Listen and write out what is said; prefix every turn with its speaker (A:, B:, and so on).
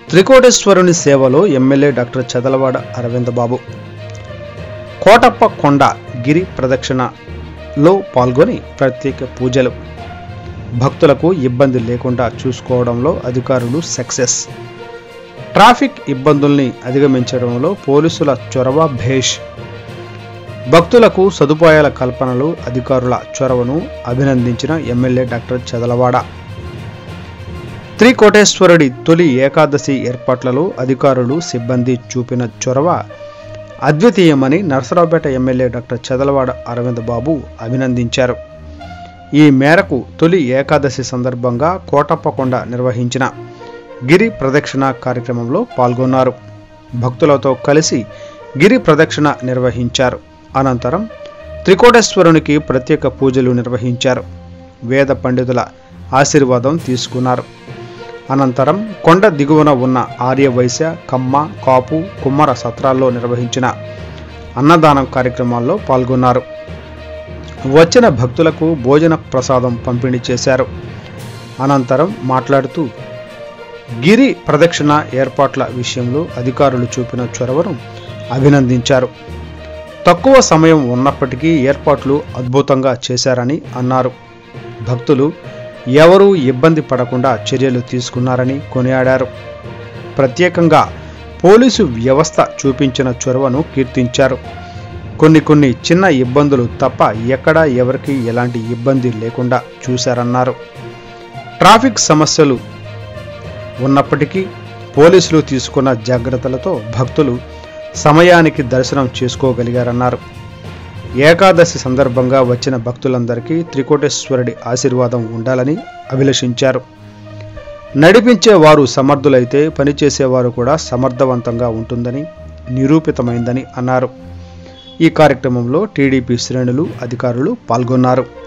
A: త్రికోటేశ్వరుని సేవలో MLA doctor Chadalavada Arvind బాబు కోటప్ప కొండ గిరి ప్రదక్షిణలో పాల్గొని ప్రత్యేక పూజలు. భక్తులకు ఇబ్బంది లేకుండా చూసుకోవడంలో అధికారులు సక్సెస్. ట్రాఫిక్ ఇబ్బందుల్ని అధిగమించడంలో పోలీసుల చొరవ భేష్. భక్తులకు సదుపాయాల కల్పనలో అధికారుల చొరవను అభినందించిన ఎమ్మెల్యే డాక్టర్ చదలవాడ. త్రికోటేశ్వరుడి తొలి ఏకాదశి ఏర్పాట్లలో అధికారులు సిబ్బంది చూపిన చొరవ అద్వితీయమని నరసరావుపేట ఎమ్మెల్యే డాక్టర్ చదలవాడ అరవింద్ బాబు అభినందించారు. ఈ మేరకు తొలి ఏకాదశి సందర్భంగా కోటప్పకొండ నిర్వహించిన గిరి ప్రదక్షిణ కార్యక్రమంలో పాల్గొన్నారు. భక్తులతో కలిసి గిరి ప్రదక్షిణ నిర్వహించారు. అనంతరం త్రికోటేశ్వరునికి ప్రత్యేక పూజలు నిర్వహించారు. వేద పండితుల ఆశీర్వాదం తీసుకున్నారు. అనంతరం కొండ దిగువన ఉన్న ఆర్యవైశ్య, కమ్మ, కాపు, కుమ్మర సత్రాల్లో నిర్వహించిన అన్నదానం కార్యక్రమాల్లో పాల్గొన్నారు. వచ్చిన భక్తులకు భోజన ప్రసాదం పంపిణీ చేశారు. అనంతరం మాట్లాడుతూ గిరి ప్రదక్షిణ ఏర్పాట్ల విషయంలో అధికారులు చూపిన చొరవను అభినందించారు. తక్కువ సమయం ఉన్నప్పటికీ ఏర్పాట్లు అద్భుతంగా చేశారని అన్నారు. భక్తులు ఎవరూ ఇబ్బంది పడకుండా చర్యలు తీసుకున్నారని కొనియాడారు. ప్రత్యేకంగా పోలీసు వ్యవస్థ చూపించిన చొరవను కీర్తించారు. కొన్ని చిన్న ఇబ్బందులు తప్ప ఎక్కడా ఎవరికి ఎలాంటి ఇబ్బంది లేకుండా చూశారన్నారు. ట్రాఫిక్ సమస్యలు ఉన్నప్పటికీ పోలీసులు తీసుకున్న జాగ్రత్తలతో భక్తులు సమయానికి దర్శనం చేసుకోగలిగారన్నారు. ఏకాదశి సందర్భంగా వచ్చిన భక్తులందరికీ త్రికోటేశ్వరుడి ఆశీర్వాదం ఉండాలని అభిలషించారు. నడిపించేవారు సమర్థులైతే పనిచేసేవారు కూడా సమర్థవంతంగా ఉంటుందని నిరూపితమైందని అన్నారు. ఈ కార్యక్రమంలో టీడీపీ శ్రేణులు, అధికారులు పాల్గొన్నారు.